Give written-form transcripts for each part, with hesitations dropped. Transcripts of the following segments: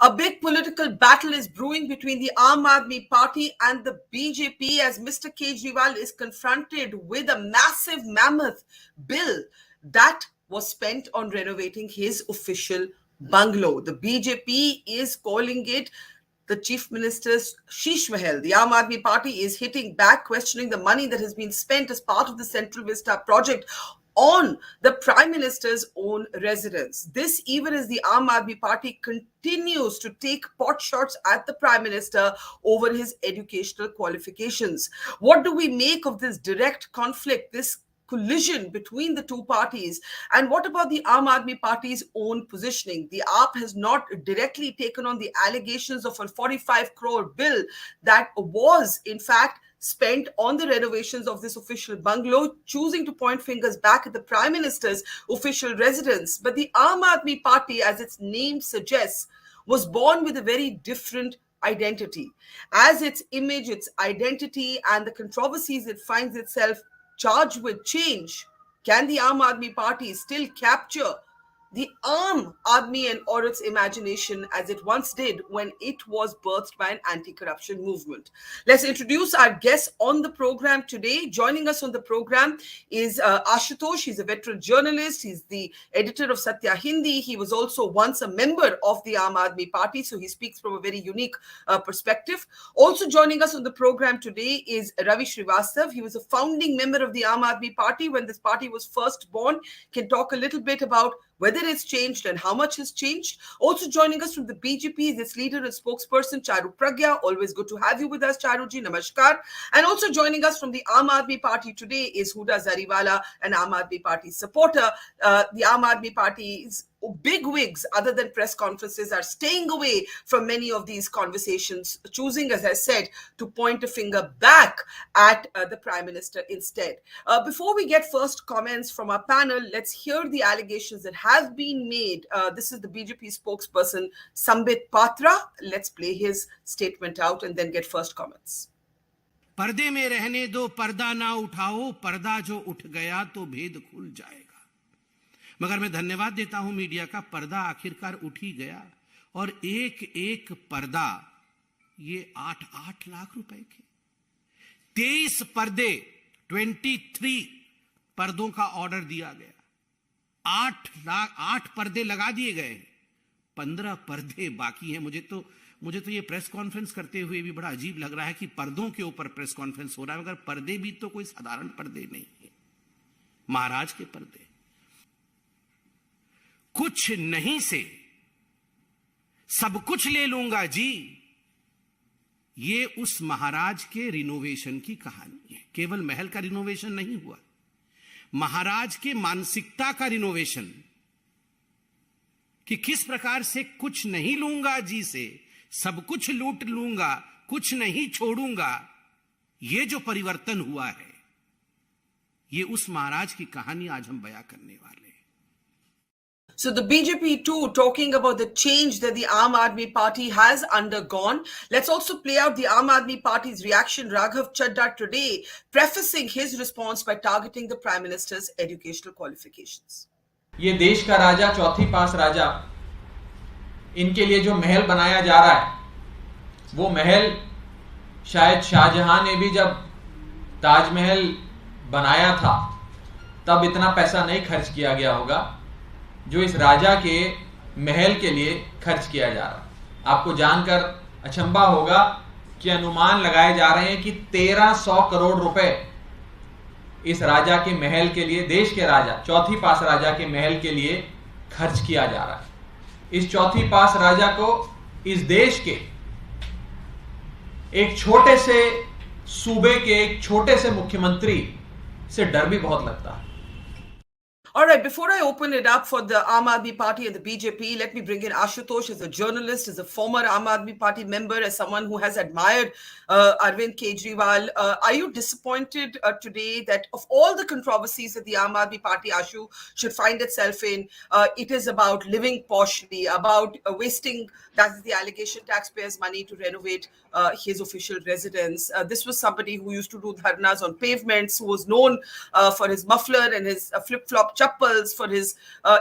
A big political battle is brewing between the Aam Aadmi Party and the BJP as Mr. Kejriwal is confronted with a massive mammoth bill that was spent on renovating his official bungalow. The BJP is calling it the Chief Minister's Sheesh Mahal. The Aam Aadmi Party is hitting back, questioning the money that has been spent as part of the Central Vista project on the Prime Minister's own residence. This even as the Aam Aadmi Party continues to take pot shots at the Prime Minister over his educational qualifications. What do we make of this direct conflict, this collision between the two parties? And what about the Aam Aadmi Party's own positioning? The AAP has not directly taken on the allegations of a 45 crore bill that was, in fact, spent on the renovations of this official bungalow, choosing to point fingers back at the Prime Minister's official residence. But the Aam Aadmi Party, as its name suggests, was born with a very different identity. As its image, its identity, and the controversies it finds itself charged with change, can the Aam Aadmi Party still capture the Aam Aadmi and or its imagination as it once did when it was birthed by an anti-corruption movement? Let's introduce our guest on the program today. Joining us on the program is Ashutosh. He's a veteran journalist. He's the editor of Satya Hindi. He was also once a member of the Aam Aadmi Party, so he speaks from a very unique perspective. Also joining us on the program today is Ravi Shrivastav. He was a founding member of the Aam Aadmi Party when this party was first born. Can talk a little bit about whether it's changed and how much has changed. Also joining us from the BJP is its leader and spokesperson, Charu Pragya. Always good to have you with us, Charuji. Namaskar. And also joining us from the Aam Aadmi Party today is Huda Zariwala, an Aam Aadmi Party supporter. The Aam Aadmi Party's big wigs, other than press conferences, are staying away from many of these conversations, choosing, as I said, to point a finger back at the Prime Minister instead. Before we get first comments from our panel, let's hear the allegations that have been made. This is the BJP spokesperson, Sambit Patra. Let's play his statement out and then get first comments. पर्दे में रहने दो, पर्दा ना उठाओ, पर्दा जो उठ गया तो भेद खुल जाएगा। मगर मैं धन्यवाद देता हूं मीडिया का, पर्दा आखिरकार उठ ही गया और एक एक पर्दा ये 8-8 लाख रुपए के 23 पर्दे 23 पर्दों का ऑर्डर दिया गया। 8 पर्दे लगा दिए गए, 15 पर्दे बाकी हैं। मुझे तो ये प्रेस कॉन्फ्रेंस करते हुए भी बड़ा अजीब लग रहा है कि पर्दों के ऊपर प्रेस कॉन्फ्रेंस हो रहा है, मगर पर्दे भी तो कोई साधारण पर्दे नहीं है, महाराज के पर्दे। कुछ नहीं से सब कुछ ले लूंगा जी, ये उस महाराज के रिनोवेशन की कहानी है। केवल महल का रिनोवेशन नहीं हुआ, महाराज के मानसिकता का रिनोवेशन, कि किस प्रकार से कुछ नहीं लूंगा जी से सब कुछ लूट लूंगा, कुछ नहीं छोड़ूंगा, ये जो परिवर्तन हुआ है, ये उस महाराज की कहानी आज हम बयां करने वाले हैं। So the BJP too talking about the change that the Aam Aadmi Party has undergone. Let's also play out the Aam Aadmi Party's reaction. Raghav Chadda today prefacing his response by targeting the Prime Minister's educational qualifications. ये देश का राजा, चौथी पास राजा, इनके लिए जो महल बनाया जा रहा है, वो महल शायद शाहजहां ने भी जब ताजमहल बनाया था तब इतना पैसा नहीं खर्च किया गया होगा जो इस राजा के महल के लिए खर्च किया जा रहा है। आपको जानकर अचंभा होगा कि अनुमान लगाए जा रहे हैं कि 1300 करोड़ रुपए इस राजा के महल के लिए, देश के राजा, चौथी पास राजा के महल के लिए खर्च किया जा रहा है। इस चौथी पास राजा को इस देश के एक छोटे से सूबे के एक छोटे से मुख्यमंत्री से डर भी बहुत लगता है। All right, before I open it up for the Aam Aadmi Party and the BJP, let me bring in Ashutosh as a journalist, as a former Aam Aadmi Party member, as someone who has admired Arvind Kejriwal. Are you disappointed today that of all the controversies that the Aam Aadmi Party, Ashu, should find itself in, it is about living poshly, about wasting, that is the allegation, taxpayers' money to renovate his official residence. This was somebody who used to do dharnas on pavements, who was known for his muffler and his flip-flop chappals, for his,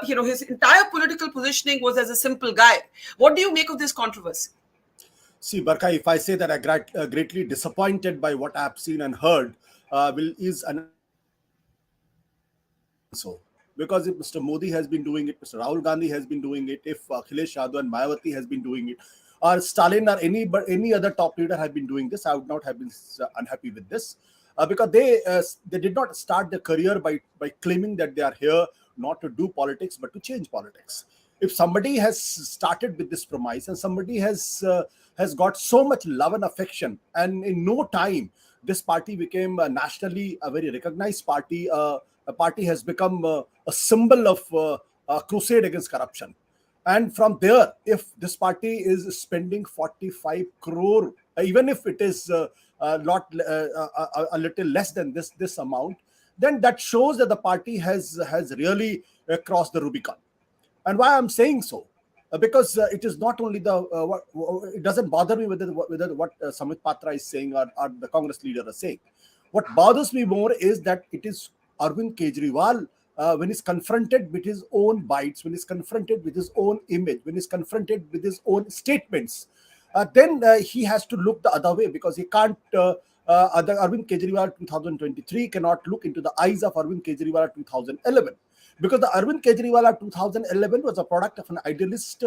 his entire political positioning was as a simple guy. What do you make of this controversy? See, Barkha, if I say that I'm greatly disappointed by what I've seen and heard, is an so. Because if Mr. Modi has been doing it, Mr. Rahul Gandhi has been doing it, if Akhilesh Yadav and Mayawati has been doing it, or Stalin or any other top leader have been doing this, I would not have been unhappy with this. Because they did not start their career by claiming that they are here not to do politics but to change politics. If somebody has started with this premise and somebody has got so much love and affection, and in no time this party became nationally a very recognized party, a party has become a symbol of a crusade against corruption. And from there, if this party is spending 45 crore, even if it is not a little less than this amount, then that shows that the party has really crossed the Rubicon. And why I'm saying so? Because it is not only it doesn't bother me whether what Samit Patra is saying or the Congress leader is saying. What bothers me more is that it is Arvind Kejriwal, when he's confronted with his own bites, when he's confronted with his own image, when he's confronted with his own statements, then he has to look the other way, because he can't. The Arvind Kejriwal 2023 cannot look into the eyes of Arvind Kejriwal 2011. Because the Arvind Kejriwal of 2011 was a product of an idealist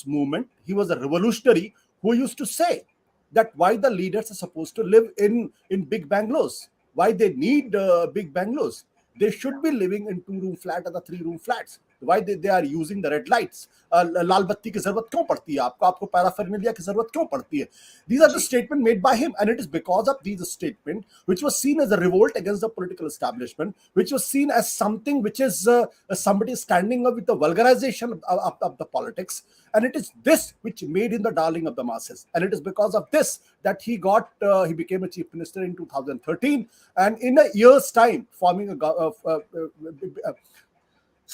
movement. He was a revolutionary who used to say that why the leaders are supposed to live in big bungalows, why they need big bungalows. They should be living in 2-room flat or the 3-room flats. Why they are using the red lights? लाल बत्ती की जरूरत क्यों पड़ती है आपको paraphernalia की जरूरत क्यों पड़ती है? These are the statement made by him, and it is because of these statement which was seen as a revolt against the political establishment, which was seen as something which is somebody standing up with the vulgarization of the politics, and it is this which made him the darling of the masses. And it is because of this that he became a chief minister in 2013, and in a year's time forming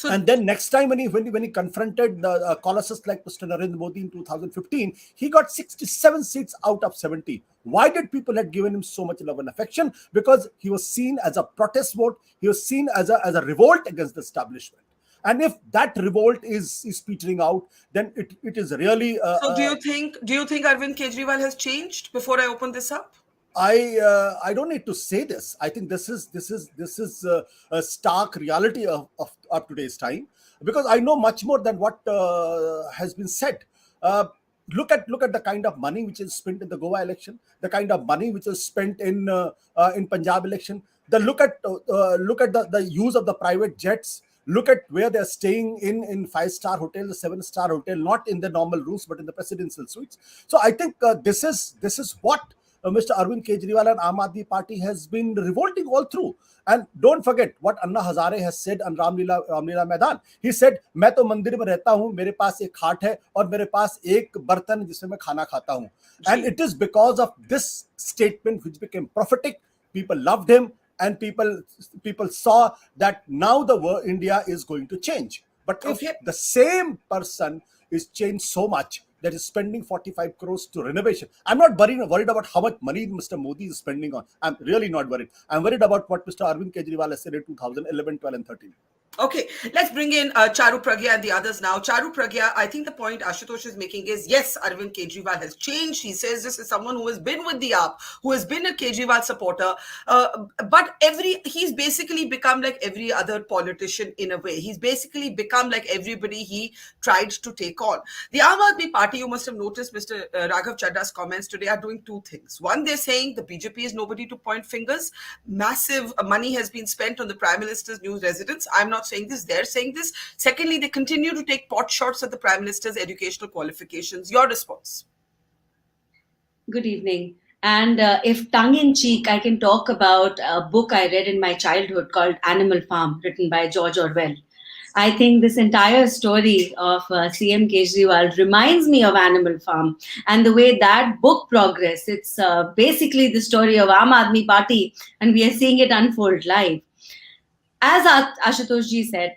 and then next time when he confronted the colossus like Mr. Narendra Modi in 2015, he got 67 seats out of 70. Why did people have given him so much love and affection? Because he was seen as a protest vote. He was seen as a revolt against the establishment. And if that revolt is petering out, then it is really. So do you think Arvind Kejriwal has changed? Before I open this up, I don't need to say this. I think this is a stark reality of today's time, because I know much more than what has been said. Look at the kind of money which is spent in the Goa election, the kind of money which is spent in Punjab election. Look at the use of the private jets. Look at where they're staying in 5-star hotel, the 7-star hotel, not in the normal rooms but in the presidential suites. So I think this is what Mr. Arvind Kejriwal and Aam Aadmi Party has been revolting all through. And don't forget what Anna Hazare has said on Ramlila Maidan. He said, मैं तो मंदिर में रहता हूँ, मेरे पास एक खाट है और मेरे पास एक बर्तन जिसमें मैं खाना खाता हूँ. And it is because of this statement which became prophetic. People loved him, and people saw that now the world, India is going to change. But if the same person is changed so much, that is spending 45 crores to renovation. I'm not worried about how much money Mr. Modi is spending on. I'm really not worried. I'm worried about what Mr. Arvind Kejriwal has said in 2011, 12 and 13. Okay, let's bring in Charu, Pragya and the others now. Charu, Pragya, I think the point Ashutosh is making is, yes, Arvind Kejriwal has changed. He says this is someone who has been with the AAP, who has been a Kejriwal supporter. But he's basically become like every other politician in a way. He's basically become like everybody he tried to take on. The Aam Aadmi Party, you must have noticed Mr. Raghav Chadda's comments today, are doing two things. One, they're saying the BJP is nobody to point fingers. Massive money has been spent on the Prime Minister's new residence. I'm not saying this, they're saying this. Secondly, they continue to take pot shots at the Prime Minister's educational qualifications. Your response? Good evening. And if tongue-in-cheek, I can talk about a book I read in my childhood called Animal Farm, written by George Orwell. I think this entire story of CM Kejriwal reminds me of Animal Farm and the way that book progressed. It's basically the story of Aam Aadmi Party, and we are seeing it unfold live. As Ashutosh ji said,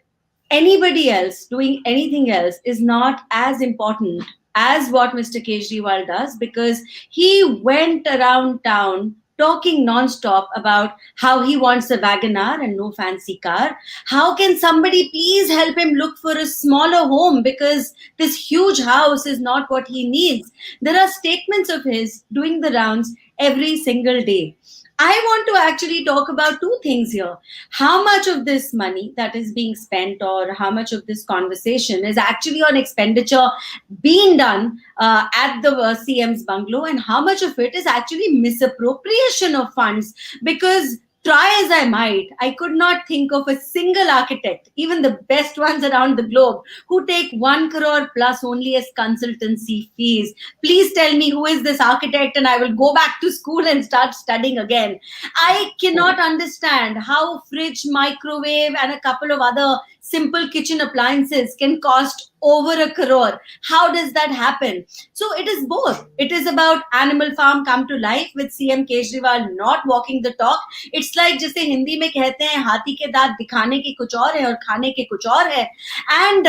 anybody else doing anything else is not as important as what Mr. Kejriwal does, because he went around town talking non-stop about how he wants a Wagoner and no fancy car. How can somebody please help him look for a smaller home, because this huge house is not what he needs? There are statements of his doing the rounds every single day. I want to actually talk about two things here. How much of this money that is being spent, or how much of this conversation is actually on expenditure being done at the CM's bungalow, and how much of it is actually misappropriation of funds? Because try as I might, I could not think of a single architect, even the best ones around the globe, who take 1 crore plus only as consultancy fees. Please tell me who is this architect, and I will go back to school and start studying again. I cannot understand how fridge, microwave, and a couple of other simple kitchen appliances can cost over 1 crore. How does that happen? So it is both. It is about Animal Farm come to life with CM Kejriwal not walking the talk. It's like जैसे हिंदी में कहते हैं हाथी के दांत दिखाने के कुछ और है और खाने के कुछ और है. And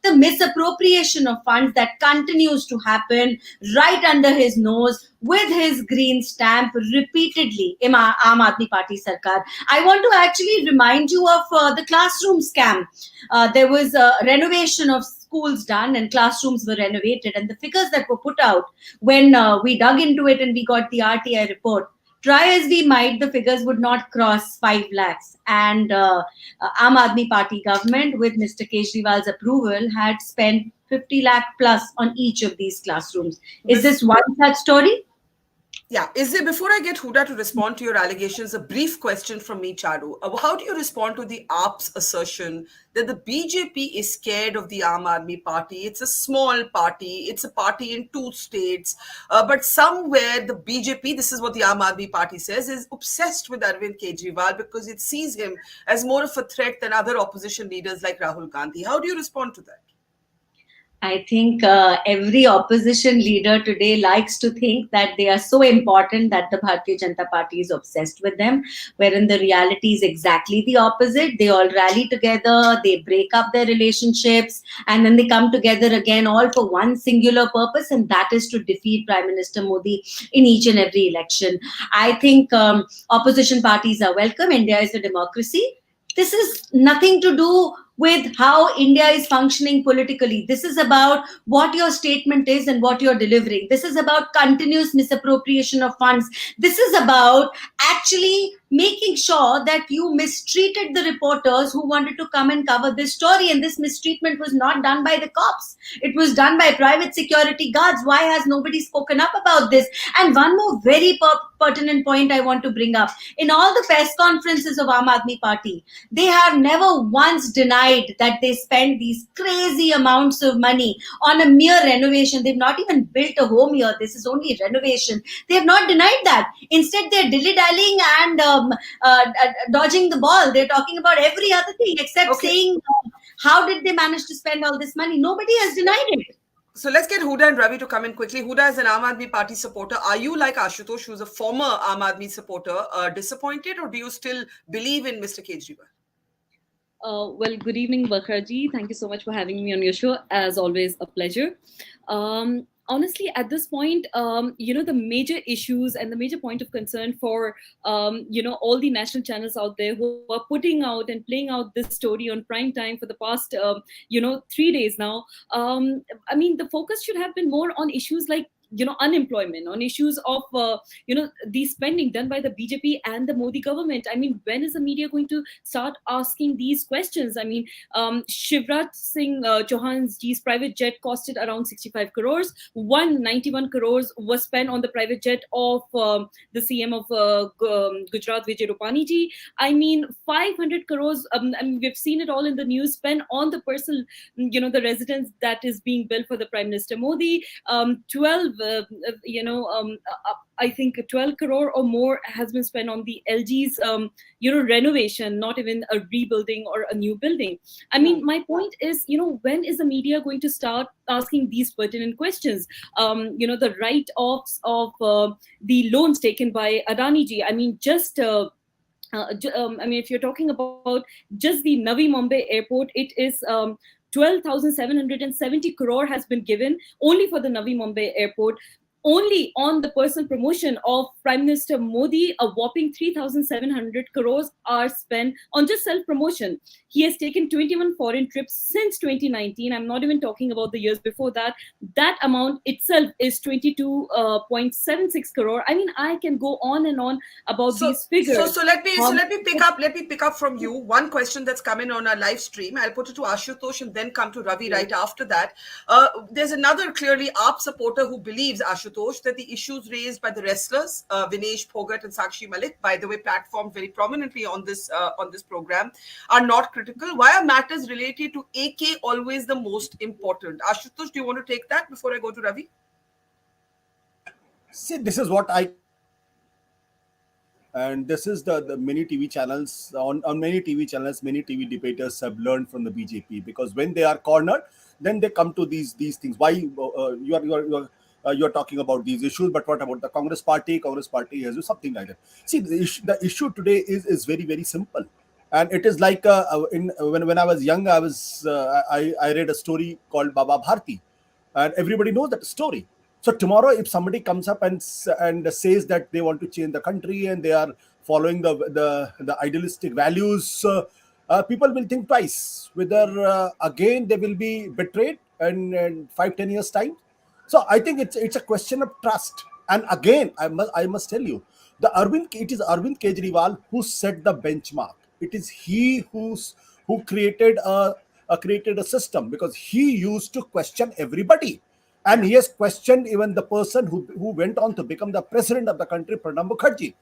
the misappropriation of funds that continues to happen right under his nose with his green stamp repeatedly in Aam Aadmi Party Sarkar. I want to actually remind you of the classroom scam. There was a renovation of schools done and classrooms were renovated, and the figures that were put out when we dug into it and we got the RTI report, try as we might, the figures would not cross 5 lakhs. And Aam Aadmi Party government with Mr. Kejriwal's approval had spent 50 lakh plus on each of these classrooms. Is this one such story? Yeah. Is there, before I get Huda to respond to your allegations, a brief question from me, Charu. How do you respond to the AAP's assertion that the BJP is scared of the Aam Aadmi Party? It's a small party. It's a party in 2 states. But somewhere the BJP, this is what the Aam Aadmi Party says, is obsessed with Arvind Kejriwal because it sees him as more of a threat than other opposition leaders like Rahul Gandhi. How do you respond to that? I think every opposition leader today likes to think that they are so important that the Bharatiya Janata Party is obsessed with them, wherein the reality is exactly the opposite. They all rally together, they break up their relationships, and then they come together again, all for one singular purpose, and that is to defeat Prime Minister Modi in each and every election. I think opposition parties are welcome. India is a democracy. This is nothing to do with how India is functioning politically. This is about what your statement is and what you're delivering. This is about continuous misappropriation of funds. This is about actually making sure that you mistreated the reporters who wanted to come and cover this story. And this mistreatment was not done by the cops. It was done by private security guards. Why has nobody spoken up about this? And one more very pertinent point I want to bring up. In all the press conferences of Aam Aadmi Party, they have never once denied that they spend these crazy amounts of money on a mere renovation. They've not even built a home here. This is only renovation. They have not denied that. Instead, they're dilly-dallying and dodging the ball. They're talking about every other thing except saying how did they manage to spend all this money. Nobody has denied it. So let's get Huda and Ravi to come in quickly. Huda is an Aam Aadmi Party supporter. Are you, like Ashutosh, who's a former Aam Aadmi supporter, disappointed, or do you still believe in Mr. Kejriwal? Well, good evening, Barkha ji. Thank you so much for having me on your show. As always, a pleasure. Honestly, at this point, the major issues and the major point of concern for, all the national channels out there who are putting out and playing out this story on prime time for the past, 3 days now. The focus should have been more on issues like, unemployment, on issues of, the spending done by the BJP and the Modi government. When is the media going to start asking these questions? Shivraj Singh Chauhan's G's private jet costed around 65 crores. 191 crores was spent on the private jet of the CM of Gujarat, Vijay Rupani ji. 500 crores, we've seen it all in the news, spent on the personal, the residence that is being built for the Prime Minister Modi. 12 crore or more has been spent on the LG's, renovation, not even a rebuilding or a new building. My point is, when is the media going to start asking these pertinent questions? The write-offs of the loans taken by Adani ji. If you're talking about just the Navi Mumbai airport, it is 12,770 crore has been given only for the Navi Mumbai airport. only on the personal promotion of Prime Minister Modi, a whopping 3,700 crores are spent on just self-promotion. He has taken 21 foreign trips since 2019. I'm not even talking about the years before that. That amount itself is 22.76 crore. I mean, I can go on and on about these figures. So let me pick up from you one question that's come in on our live stream. I'll put it to Ashutosh and then come to Ravi right after that. There's another clearly AAP supporter who believes, Ashutosh, that the issues raised by the wrestlers, Vinesh Phogat and Sakshi Malik, by the way, platformed very prominently on this program, are not critical. Why are matters related to AK always the most important? Ashutosh, do you want to take that before I go to Ravi? See, this is what and this is the many TV channels on many TV channels, many TV debaters have learned from the BJP, because when they are cornered, then they come to these things. Why you're talking about these issues, but what about the Congress Party? Congress Party has something like that. See, the issue today is very, very simple, and it is like when I was young, I read a story called Baba Bharti, and everybody knows that story. So tomorrow, if somebody comes up and says that they want to change the country and they are following the idealistic values, people will think twice whether again they will be betrayed in 5-10 years time. So I think it's a question of trust. And again, I must tell you, it is Arvind Kejriwal who set the benchmark. It is he who created a system, because he used to question everybody. And he has questioned even the person who went on to become the president of the country, Pranab Mukherjee.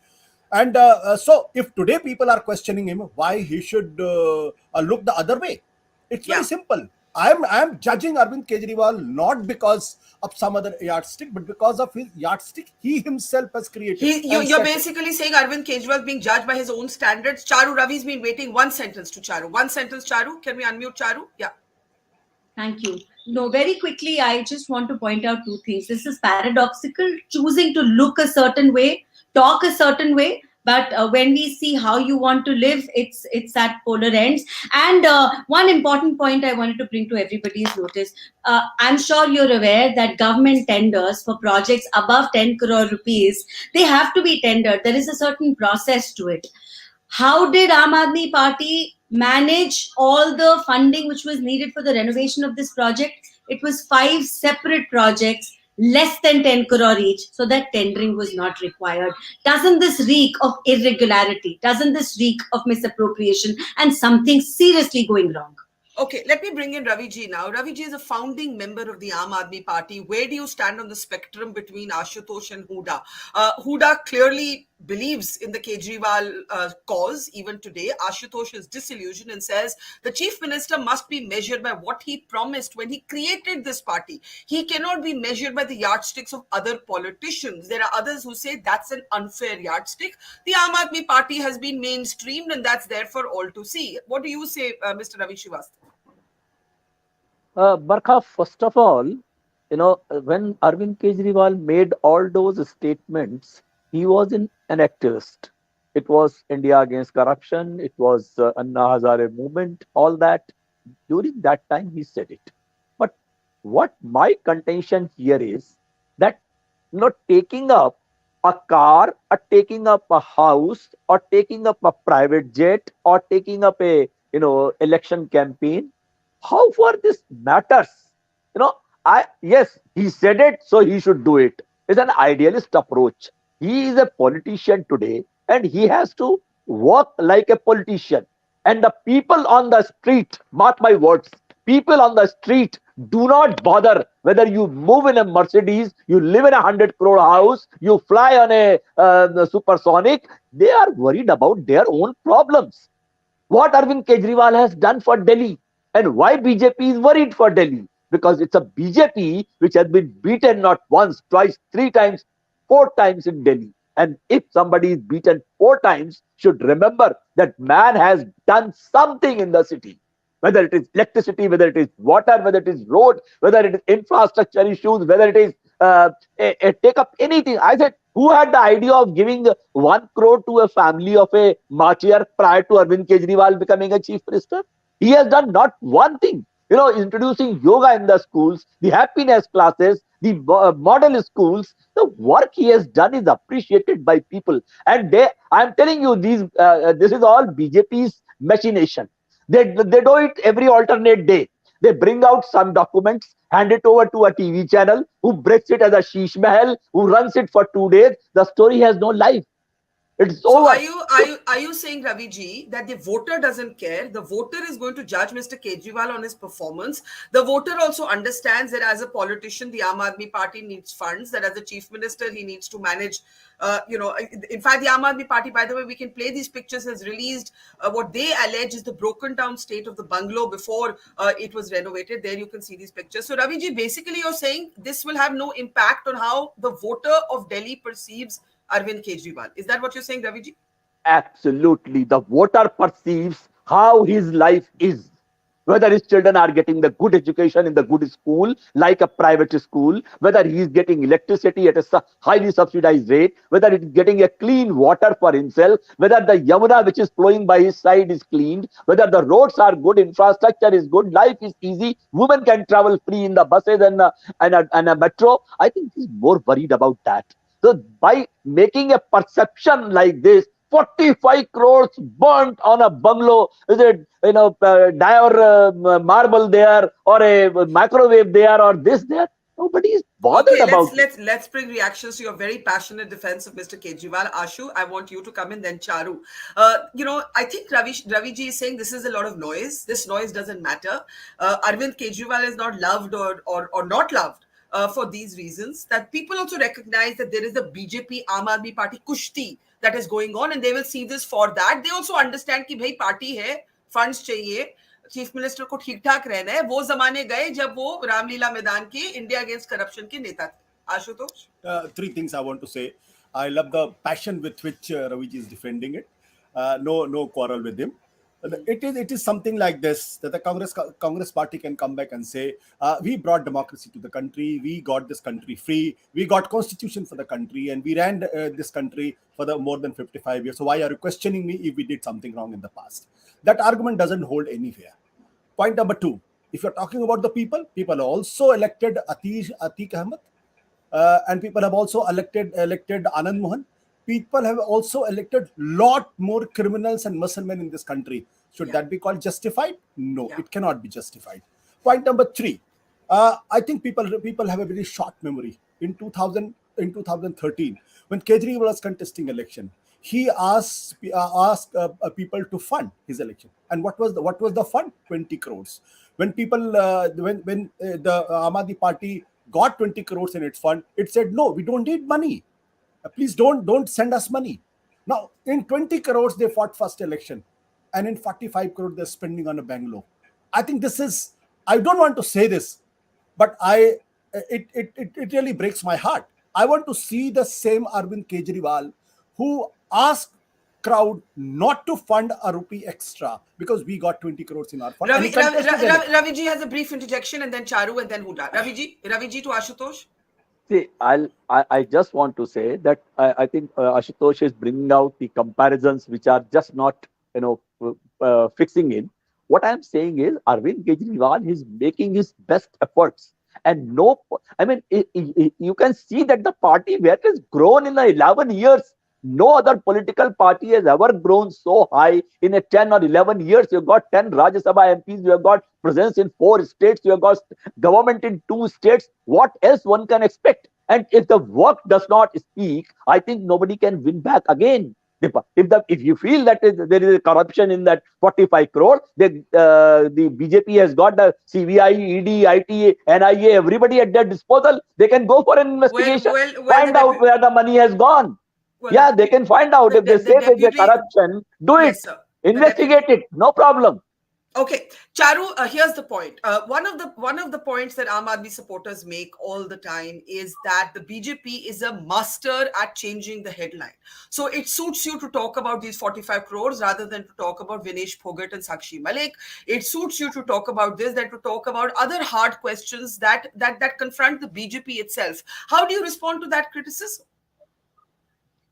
And so if today people are questioning him, why he should look the other way? It's very simple. I am judging Arvind Kejriwal not because of some other yardstick, but because of his yardstick he himself has created. You're basically saying Arvind Kejriwal is being judged by his own standards. Charu, Ravi's been waiting. One sentence to Charu. One sentence, Charu. Can we unmute Charu? Yeah. Thank you. No, very quickly, I just want to point out two things. This is paradoxical, choosing to look a certain way, talk a certain way, but when we see how you want to live, it's at polar ends. And one important point I wanted to bring to everybody's notice, I'm sure you're aware that government tenders for projects above 10 crore rupees, they have to be tendered. There is a certain process to it. How did Aam Aadmi Party manage all the funding which was needed for the renovation of this project? It was 5 separate projects, less than 10 crore each, so that tendering was not required. Doesn't this reek of irregularity? Doesn't this reek of misappropriation and something seriously going wrong? Okay, let me bring in Ravi ji now. Ravi ji is a founding member of the Aam Aadmi Party. Where do you stand on the spectrum between Ashutosh and Huda? Huda clearly believes in the Kejriwal cause even today. Ashutosh is disillusioned and says the chief minister must be measured by what he promised when he created this party. He cannot be measured by the yardsticks of other politicians. There are others who say that's an unfair yardstick. The Aam Aadmi Party has been mainstreamed and that's there for all to see. What do you say, Mr. Ravi Shrivastav? Barkha, first of all, when Arvind Kejriwal made all those statements, he was an activist. It was India against corruption. It was Anna Hazare movement, all that. During that time, he said it. But what my contention here is that, taking up a car, or taking up a house, or taking up a private jet, or taking up a, election campaign, how far this matters? Yes, he said it, so he should do it. It's an idealist approach. He is a politician today, and he has to work like a politician. And the people on the street, mark my words, people on the street do not bother whether you move in a Mercedes, you live in a 100 crore house, you fly on a supersonic. They are worried about their own problems. What Arvind Kejriwal has done for Delhi, and why BJP is worried for Delhi? Because it's a BJP which has been beaten not once, twice, 3 times, 4 times in Delhi. And if somebody is beaten 4 times, should remember that man has done something in the city. Whether it is electricity, whether it is water, whether it is road, whether it is infrastructure issues, whether it is take up anything. I said, who had the idea of giving 1 crore to a family of a martyr prior to Arvind Kejriwal becoming a chief minister? He has done not one thing. Introducing yoga in the schools, the happiness classes, the model schools, the work he has done is appreciated by people. And I'm telling you, this is all BJP's machination. They do it every alternate day. They bring out some documents, hand it over to a TV channel, who breaks it as a sheesh mahal, who runs it for 2 days. The story has no life. It's So over. are you saying, Ravi ji, that the voter doesn't care? The voter is going to judge Mr. Kejriwal on his performance. The voter also understands that as a politician, the Aam Aadmi Party needs funds. That as a chief minister, he needs to manage. In fact, the Aam Aadmi Party, by the way, we can play these pictures, has released what they allege is the broken down state of the bungalow before it was renovated. There you can see these pictures. So Ravi ji, basically you're saying this will have no impact on how the voter of Delhi perceives Arvind Kejriwal. Is that what you're saying, Raviji? Absolutely. The voter perceives how his life is. Whether his children are getting the good education in the good school, like a private school, whether he is getting electricity at a highly subsidized rate, whether it is getting a clean water for himself, whether the Yamuna which is flowing by his side is cleaned, whether the roads are good, infrastructure is good, life is easy, women can travel free in the buses and a metro. I think he's more worried about that. So by making a perception like this, 45 crores burnt on a bungalow, is it, dire marble there, or a microwave there, or this there? Nobody is bothered about it. Let's bring reactions to your very passionate defense of Mr. Kejriwal. Ashu, I want you to come in, then Charu. I think Raviji is saying this is a lot of noise. This noise doesn't matter. Arvind Kejriwal is not loved or not loved. For these reasons, that people also recognize that there is a BJP Aam Aadmi Party kushti that is going on, and they will see this for that. They also understand कि भाई party है, funds चाहिए, chief minister को ठीक ठाक रहना है. वो जमाने गए जब वो रामलीला मैदान के India against corruption के नेता थे. Ashutosh? Three things I want to say. I love the passion with which Raviji is defending it. No quarrel with him. It is something like this, that the Congress party can come back and say, we brought democracy to the country, we got this country free, we got constitution for the country, and we ran this country for the more than 55 years. So why are you questioning me if we did something wrong in the past? That argument doesn't hold anywhere. Point number two, if you're talking about the people also elected Atiq Ahmed, and people have also elected Anand Mohan. People have also elected lot more criminals and musclemen in this country. Should that be called justified? No, it cannot be justified. Point number three, I think people have a very short memory. In 2013, when Kejriwal was contesting election, he asked people to fund his election. And what was the fund? 20 crores. When people when the Aam Aadmi Party got 20 crores in its fund, it said, no, we don't need money. Please don't send us money. Now, in 20 crores, they fought first election. And in 45 crores, they're spending on a bungalow. I think this is, I don't want to say this, but it really breaks my heart. I want to see the same Arvind Kejriwal who asked crowd not to fund a rupee extra because we got 20 crores in our fund. Raviji has a brief interjection, and then Charu, and then Huda. Raviji to Ashutosh. See, I just want to say that I think Ashutosh is bringing out the comparisons which are just not, fixing in. What I'm saying is Arvind Kejriwal is making his best efforts. And you can see that the party where it has grown in the 11 years, no other political party has ever grown so high in a 10 or 11 years. You've got 10 Rajya Sabha MPs, you have got presence in 4 states, you have got government in 2 states. What else one can expect? And if the work does not speak, I think nobody can win back again. If you feel that there is a corruption in that 45 crore, the BJP has got the CBI, ED, IT, NIA, everybody at their disposal. They can go for an investigation, find out where the money has gone. They can find out. If they say there's a corruption, do it. Yes, investigate it. No problem. Okay, Charu, here's the point. One of the points that Aam Aadmi supporters make all the time is that the BJP is a master at changing the headline. So it suits you to talk about these 45 crores rather than to talk about Vinesh Phogat and Sakshi Malik. It suits you to talk about this than to talk about other hard questions that confront the BJP itself. How do you respond to that criticism?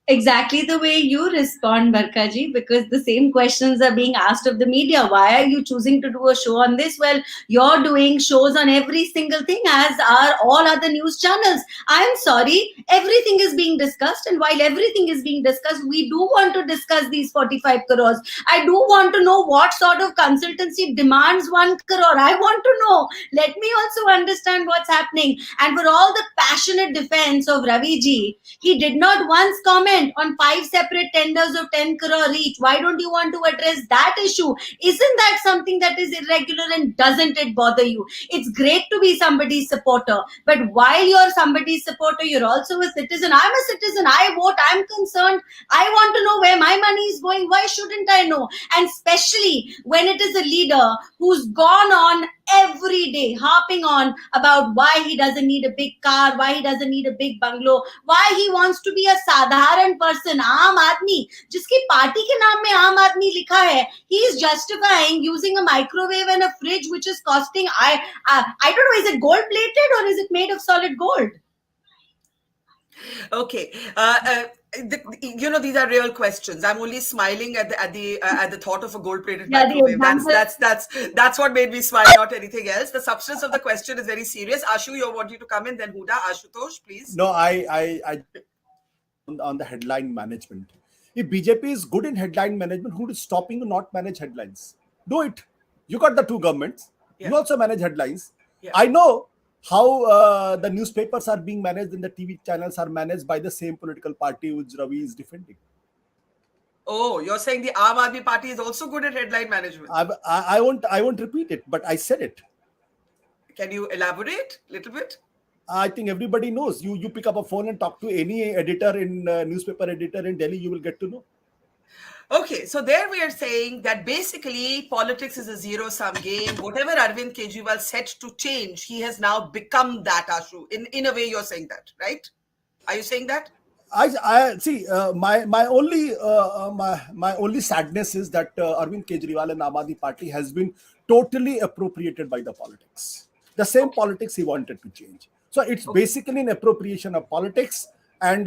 exactly the way you respond, Barkha because the same questions are being asked of the media. Why are you choosing to do a show on this? Well, you're doing shows on every single thing, as are all other news channels. I'm sorry, everything is being discussed, and while everything is being discussed, we do want to discuss these 45 crores. I do want to know what sort of consultancy demands 1 crore. I want to know. Let me also understand what's happening. And for all the passionate defense of Ravi ji, he did not once comment on 5 separate tenders of 10 crore each. Why don't you want to address that issue? Isn't that something that is irregular, and doesn't it bother you? It's great to be somebody's supporter, but while you're somebody's supporter, you're also a citizen. I'm a citizen. I vote. I'm concerned. I want to know where my money is going. Why shouldn't I know? And especially when it is a leader who's gone on every day harping on about why he doesn't need a big car, why he doesn't need a big bungalow, why he wants to be a sadharan person, aam aadmi, jiski party ke naam mein aam aadmi likha hai. He is justifying using a microwave and a fridge which is costing, I don't know, is it gold plated or is it made of solid gold? Okay. These are real questions. I'm only smiling at the thought of a gold-plated microwave. That's what made me smile, not anything else. The substance of the question is very serious. Ashu, you want you to come in, then Huda. Ashutosh, please. No, I on the headline management. If BJP is good in headline management, who is stopping to not manage headlines? Do it. You got the two governments. Yeah. You also manage headlines. Yeah. I know how the newspapers are being managed and the TV channels are managed by the same political party which Ravi is defending. Oh, you're saying the Aam Aadmi Party is also good at headline management? I won't repeat it, but I said it. Can you elaborate a little bit? I think everybody knows. You pick up a phone and talk to any editor newspaper editor in Delhi, you will get to know. Okay, so there we are saying that basically politics is a zero-sum game. Whatever Arvind Kejriwal set to change, he has now become that, Ashu. In a way, you're saying that, right? Are you saying that? I see. My only sadness is that Arvind Kejriwal and Aam Aadmi Party has been totally appropriated by the politics. The same politics he wanted to change. So it's basically an appropriation of politics, and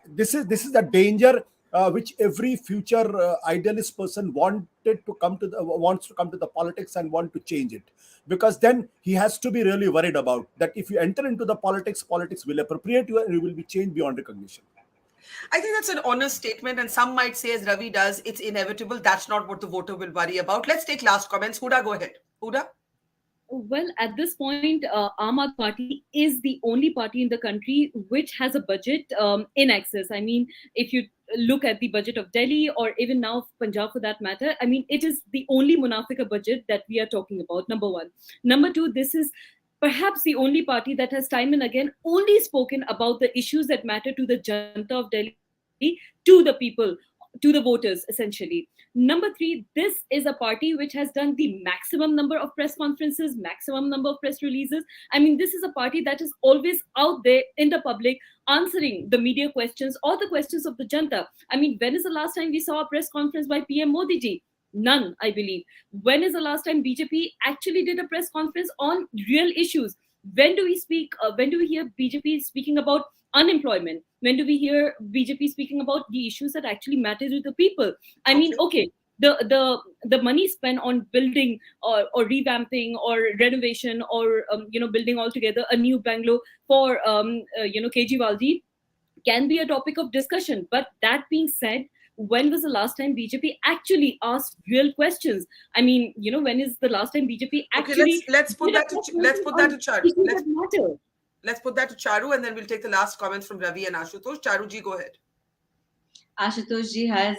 this is the danger which every future idealist person wants to come to the politics and want to change it, because then he has to be really worried about that. If you enter into the politics will appropriate you and you will be changed beyond recognition. I think that's an honest statement, and some might say, as Ravi does, it's inevitable. That's not what the voter will worry about. Let's take last comments. Huda, go ahead. Huda? Well, at this point, Aam Aadmi Party is the only party in the country which has a budget in excess. I mean, if you look at the budget of Delhi or even now Punjab for that matter, I mean, it is the only Munafika budget that we are talking about, number one. Number two, this is perhaps the only party that has time and again only spoken about the issues that matter to the Janta of Delhi, to the people, to the voters, essentially. Number three, this is a party which has done the maximum number of press conferences, maximum number of press releases. I mean, this is a party that is always out there in the public answering the media questions or the questions of the Janta. I mean, when is the last time we saw a press conference by PM Modi ji? None, I believe. When is the last time BJP actually did a press conference on real issues? When do we hear BJP speaking about unemployment? When do we hear BJP speaking about the issues that actually matter to the people? I mean, okay, the money spent on building or revamping or renovation or building altogether a new bungalow for Kejriwal ji can be a topic of discussion. But that being said, when was the last time BJP actually asked real questions? I mean, when is the last time BJP actually? Okay, let's put that to Charu. Let's put that to Charu, and then we'll take the last comments from Ravi and Ashutosh. Charu ji, go ahead. Ashutosh ji has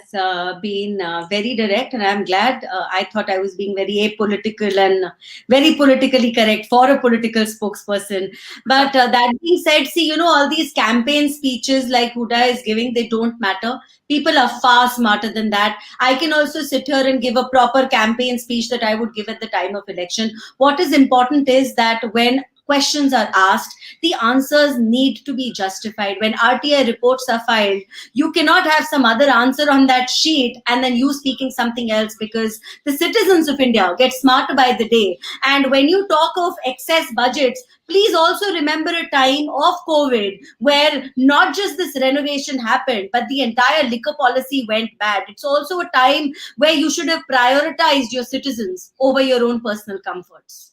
been very direct, and I'm glad. I thought I was being very apolitical and very politically correct for a political spokesperson. But that being said, see, all these campaign speeches like Huda is giving, they don't matter. People are far smarter than that. I can also sit here and give a proper campaign speech that I would give at the time of election. What is important is that when questions are asked, the answers need to be justified. When RTI reports are filed, you cannot have some other answer on that sheet and then you speaking something else, because the citizens of India get smarter by the day. And when you talk of excess budgets, please also remember a time of COVID where not just this renovation happened, but the entire liquor policy went bad. It's also a time where you should have prioritized your citizens over your own personal comforts.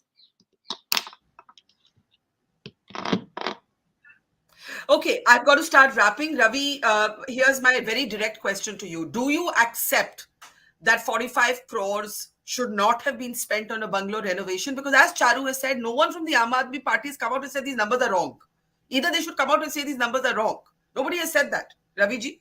Okay, I've got to start wrapping. Ravi, here's my very direct question to you. Do you accept that 45 crores should not have been spent on a bungalow renovation? Because as Charu has said, no one from the Aam Aadmi Party has come out and said these numbers are wrong. Either they should come out and say these numbers are wrong. Nobody has said that. Ravi ji?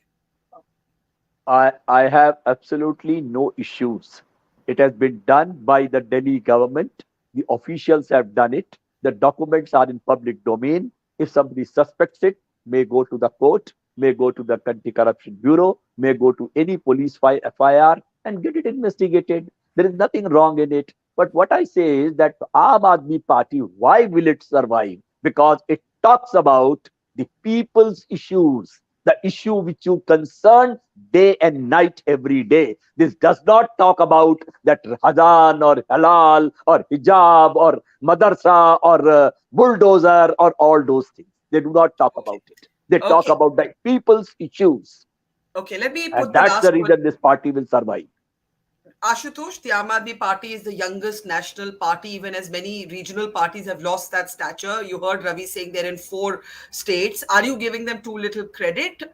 I have absolutely no issues. It has been done by the Delhi government. The officials have done it. The documents are in public domain. If somebody suspects it, may go to the court, may go to the Anti-Corruption Bureau, may go to any police FIR and get it investigated. There is nothing wrong in it. But what I say is that Aam Aadmi Party, why will it survive? Because it talks about the people's issues, the issue which you concern day and night every day. This does not talk about that Hazan or Halal or Hijab or Madarsa or bulldozer or all those things. They do not talk about it. They talk about the people's issues. Okay, let me put and that's the reason this party will survive. Ashutosh, the Aam Aadmi Party is the youngest national party, even as many regional parties have lost that stature. You heard Ravi saying they're in 4 states. Are you giving them too little credit?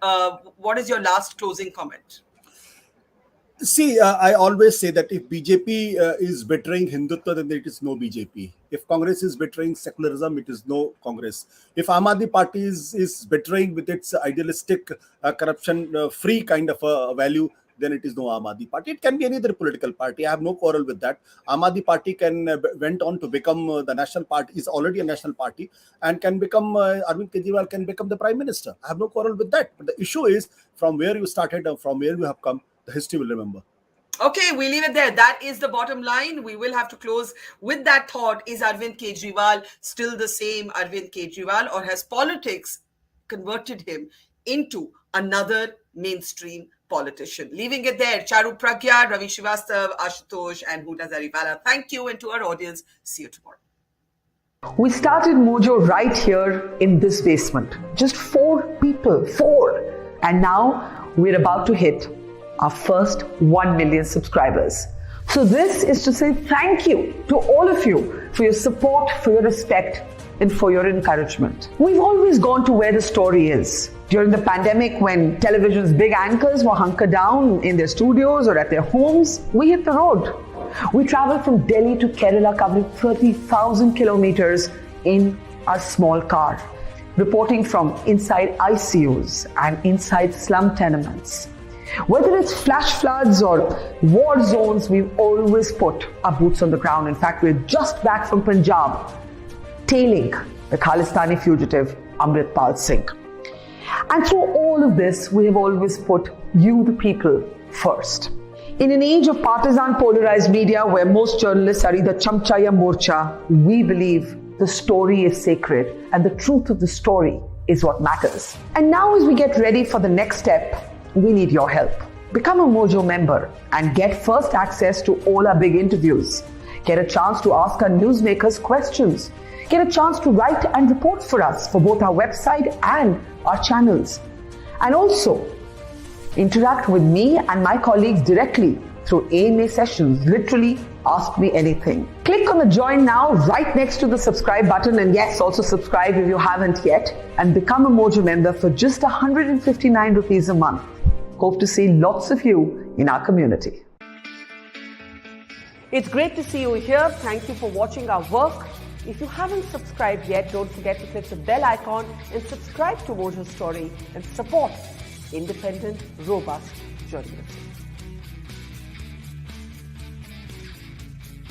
What is your last closing comment? See, I always say that if BJP is betraying Hindutva, then it is no BJP. If Congress is betraying secularism, it is no Congress. If Aam Aadmi Party is betraying with its idealistic, corruption-free kind of a value, then it is no Aam Aadmi Party. It can be any other political party. I have no quarrel with that. Aam Aadmi Party went on to become the national party, is already a national party, and can become, Arvind Kejriwal can become the Prime Minister. I have no quarrel with that. But the issue is from where you started and from where you have come, the history will remember. Okay, we leave it there. That is the bottom line. We will have to close with that thought. Is Arvind Kejriwal still the same Arvind Kejriwal, or has politics converted him into another mainstream politician? Leaving it there. Charu, Pragya, Ravi, Shrivastav, Ashutosh and Huda, Zariwala. Thank you, and to our audience, see you tomorrow. We started Mojo right here in this basement. Just 4 people, 4. And now we're about to hit our first 1 million subscribers. So this is to say thank you to all of you for your support, for your respect, and for your encouragement. We've always gone to where the story is. During the pandemic, when television's big anchors were hunkered down in their studios or at their homes, we hit the road. We traveled from Delhi to Kerala, covering 30,000 kilometers in our small car, reporting from inside ICUs and inside slum tenements. Whether it's flash floods or war zones, we've always put our boots on the ground. In fact, we're just back from Punjab, tailing the Khalistani fugitive Amritpal Singh. And through all of this, we have always put you, the people, first. In an age of partisan polarized media where most journalists are either chamcha ya morcha, we believe the story is sacred and the truth of the story is what matters. And now as we get ready for the next step, we need your help. Become a Mojo member and get first access to all our big interviews. Get a chance to ask our newsmakers questions. Get a chance to write and report for us for both our website and our channels. And also, interact with me and my colleagues directly through AMA sessions. Literally, ask me anything. Click on the join now right next to the subscribe button, and yes, also subscribe if you haven't yet, and become a Mojo member for just 159 rupees a month. Hope to see lots of you in our community. It's great to see you here. Thank you for watching our work. If you haven't subscribed yet, don't forget to click the bell icon and subscribe to Mojo Story and support independent, robust journalism.